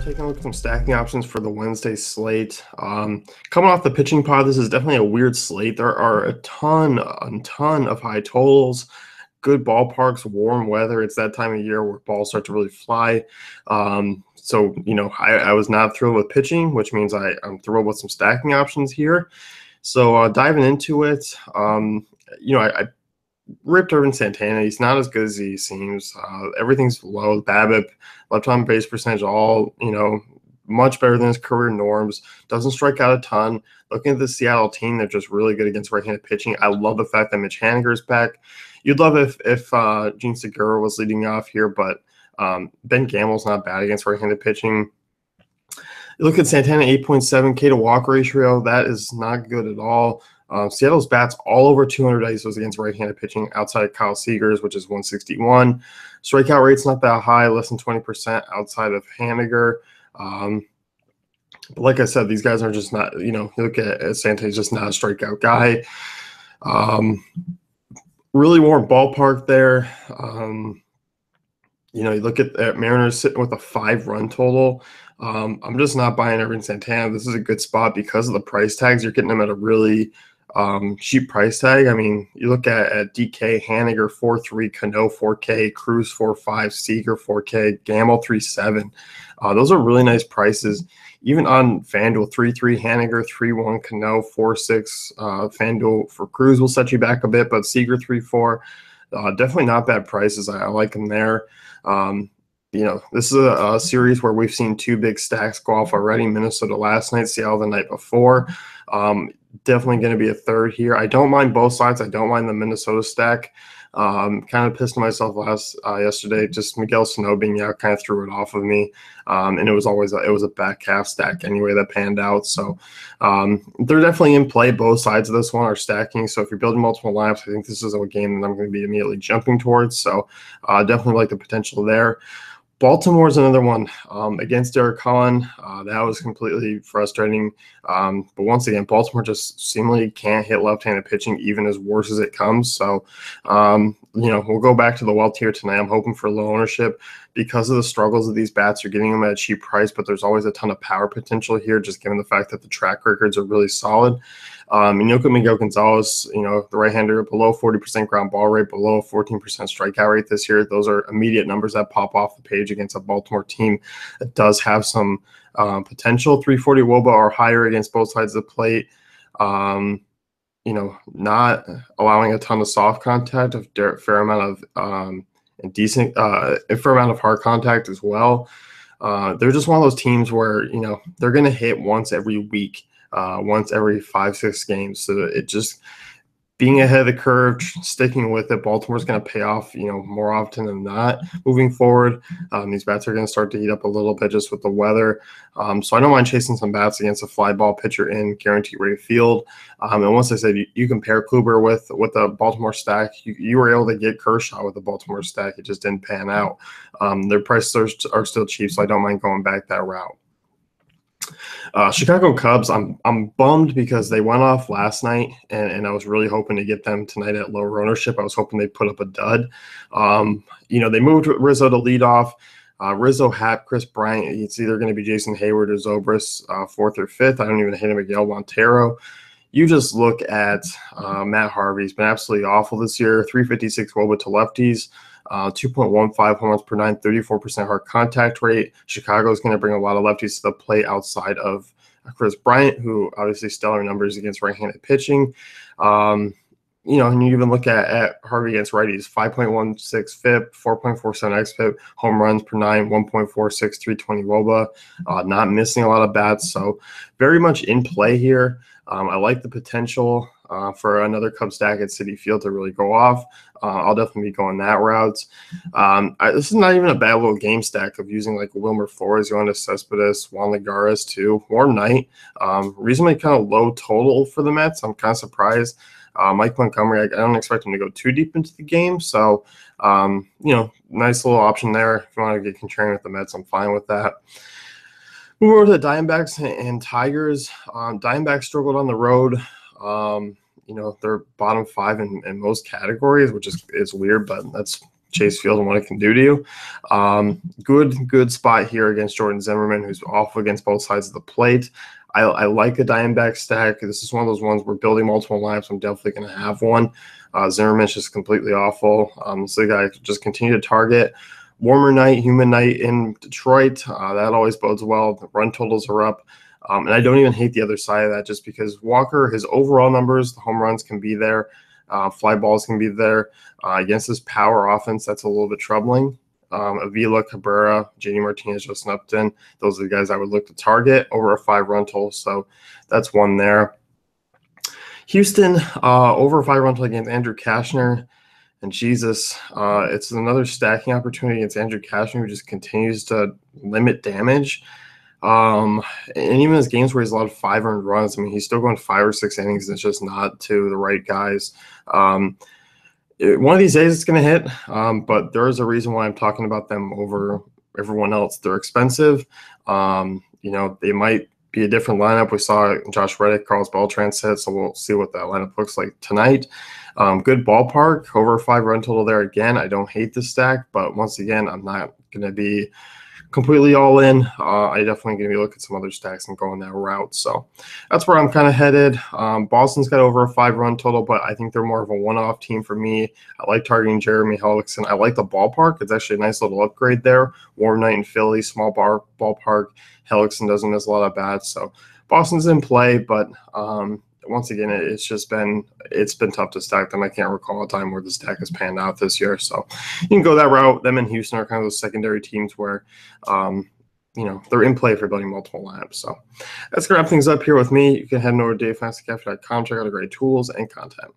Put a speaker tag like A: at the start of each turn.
A: Taking a look at some stacking options for the Wednesday slate. Coming off the pitching pod, this is definitely a weird slate. There are a ton of high totals, good ballparks, warm weather. It's that time of year where balls start to really fly. I was not thrilled with pitching, which means I'm thrilled with some stacking options here. So diving into it, I ripped Irvin Santana. He's not as good as he seems. Everything's low. BABIP, left on base percentage, all much better than his career norms. Doesn't strike out a ton. Looking at the Seattle team, they're just really good against right-handed pitching. I love the fact that Mitch Haniger's back. You'd love if Gene Segura was leading off here, but Ben Gamble's not bad against right-handed pitching. You look at Santana, 8.7 K to walk ratio. That is not good at all. Seattle's bats all over 200 ISOs against right-handed pitching outside of Kyle Seager's, which is 161. Strikeout rate's not that high, less than 20% outside of Haniger. But like I said, these guys are just not, you look at Santana, he's just not a strikeout guy. Really warm ballpark there. You look at Mariners sitting with a 5-run total. I'm just not buying Irvin Santana. This is a good spot because of the price tags. You're getting them at a really cheap price tag. I mean, you look at DK, Haniger 4.3, Cano 4K, Cruz 4.5, Seager 4K, Gamble 3.7. Those are really nice prices. Even on FanDuel, 3.3 Haniger, 3.1 Cano, 4.6 FanDuel for Cruz will set you back a bit, but Seager 3.4, definitely not bad prices. I like them there. This is a series where we've seen 2 big stacks go off already. Minnesota last night, Seattle the night before. Definitely going to be a third here. I don't mind both sides. I don't mind the Minnesota stack. Kind of pissed myself yesterday. Just Miguel Sano being out kind of threw it off of me. And it was a back half stack anyway that panned out. So they're definitely in play. Both sides of this one are stacking. So if you're building multiple lineups, I think this is a game that I'm going to be immediately jumping towards. So definitely like the potential there. Baltimore is another one against Derek Cullen. That was completely frustrating. But once again, Baltimore just seemingly can't hit left-handed pitching even as worse as it comes. So, we'll go back to the well tier tonight. I'm hoping for low ownership because of the struggles of these bats. You're getting them at a cheap price, but there's always a ton of power potential here, just given the fact that the track records are really solid. And you look at Miguel Gonzalez, the right-hander, below 40% ground ball rate, below a 14% strikeout rate this year. Those are immediate numbers that pop off the page against a Baltimore team that does have some potential. 340 WOBA or higher against both sides of the plate. Not allowing a ton of soft contact, a fair amount of a fair amount of hard contact as well. They're just one of those teams where they're going to hit once every week. Once every 5-6 games. So it just being ahead of the curve, sticking with it. Baltimore's going to pay off, more often than not moving forward. These bats are going to start to heat up a little bit just with the weather. So I don't mind chasing some bats against a fly ball pitcher in guaranteed rate field. And once I said you compare Kluber with the Baltimore stack, you were able to get Kershaw with the Baltimore stack. It just didn't pan out. Their prices are still cheap, so I don't mind going back that route. Chicago Cubs, I'm bummed because they went off last night, and I was really hoping to get them tonight at lower ownership. I was hoping they'd put up a dud. They moved Rizzo to lead off. Rizzo, Happ, Chris Bryant. It's either going to be Jason Hayward or Zobrist, 4th or 5th. I don't even hate Miguel Montero. You just look at Matt Harvey. He's been absolutely awful this year. 356 WOBA to lefties. 2.15 home runs per 9, 34% hard contact rate. Chicago is going to bring a lot of lefties to the plate outside of Chris Bryant, who obviously stellar numbers against right-handed pitching. And you even look at Harvey against righties, 5.16 FIP, 4.47 xFIP, home runs per 9, 1.46, 320 WOBA, not missing a lot of bats. So very much in play here. I like the potential for another Cubs stack at Citi Field to really go off. I'll definitely be going that route. This is not even a bad little game stack of using like Wilmer Flores, Yoenis Cespedes, Juan Lagares too. Warm night. Reasonably kind of low total for the Mets. I'm kind of surprised. Mike Montgomery, I don't expect him to go too deep into the game. So, nice little option there. If you want to get contrarian with the Mets, I'm fine with that. Moving over to the Diamondbacks and Tigers. Diamondbacks struggled on the road. They're bottom 5 in most categories, which is weird, but that's Chase Field and what it can do to you. Good spot here against Jordan Zimmerman, who's awful against both sides of the plate. I like a Diamondback stack. This is one of those ones where building multiple lineups, I'm definitely going to have one. Zimmerman's just completely awful. So the guy just continue to target. Warmer night, humid night in Detroit. That always bodes well. The run totals are up. And I don't even hate the other side of that just because Walker, his overall numbers, the home runs can be there. Fly balls can be there. Against this power offense, that's a little bit troubling. Avila, Cabrera, JD Martinez, Justin Upton, those are the guys I would look to target over a 5-run total. So that's one there. Houston, over a 5-run total against Andrew Cashner. And Jesus, it's another stacking opportunity against Andrew Cashner, who just continues to limit damage. And even his games where he's allowed 5 earned runs, I mean, he's still going 5 or 6 innings. It's just not to the right guys. One of these days it's going to hit, but there is a reason why I'm talking about them over everyone else. They're expensive. They might be a different lineup. We saw Josh Reddick, Carlos Beltran sit, so we'll see what that lineup looks like tonight. Good ballpark, over a 5-run total there again. I don't hate this stack, but once again, I'm not going to be completely all in. I definitely going to be looking at some other stacks and going that route. So that's where I'm kind of headed. Boston's got over a 5-run total, but I think they're more of a one-off team for me. I like targeting Jeremy Hellickson. I like the ballpark. It's actually a nice little upgrade there. Warm night in Philly, small ballpark. Hellickson doesn't miss a lot of bats. So Boston's in play, but once again, it's been tough to stack them. I can't recall a time where the stack has panned out this year. So you can go that route. Them and Houston are kind of those secondary teams where, they're in play for building multiple lineups. So that's going to wrap things up here with me. You can head over to DaveFantasyCafe.com, check out the great tools and content.